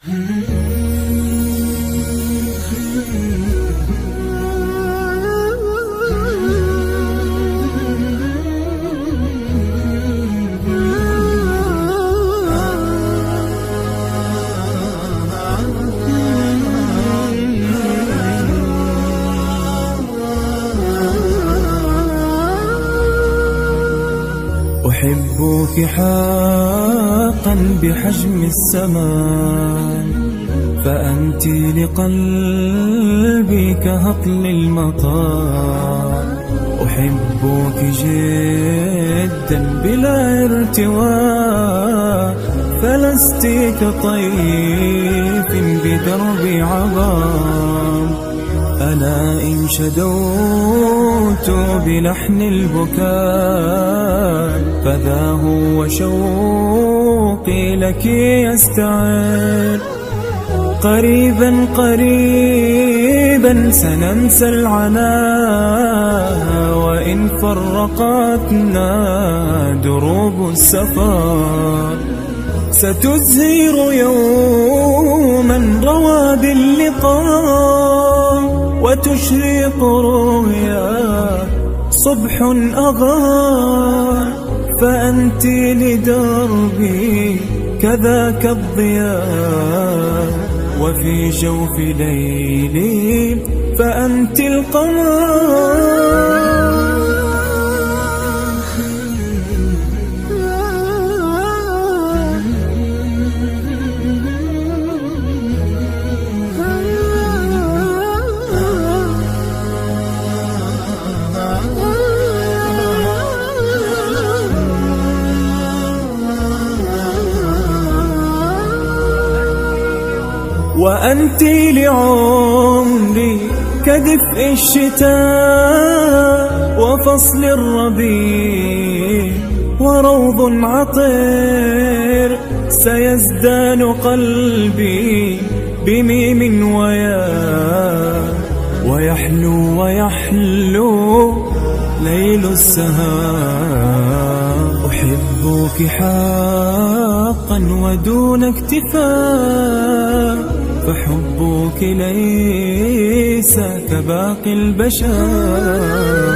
أحبك حقا بحجم السماء، فأنت لقلبي كهطل المطار. أحبك جدا بلا ارتواء، فلست كطيف بدرب عظام. أنا إن شدوت بلحن البكاء، فذا هو شوقي لك يستعر. قريبا قريبا سننسى العناء، وإن فرقتنا دروب السفر. ستزهر يوما رواد اللقاء، وتشرق رؤيا صبح أغار. فأنت لدربي كذاك الضياء، وفي جوف ليلي فأنت القمر. وأنت لعمري كدفء الشتاء، وفصل الربيع وروض عطير. سيزدان قلبي بميم وياء، ويحلو ويحلو ليل السهام. أحبك حقا ودون اكتفاء، فحبك ليس كباقي البشر.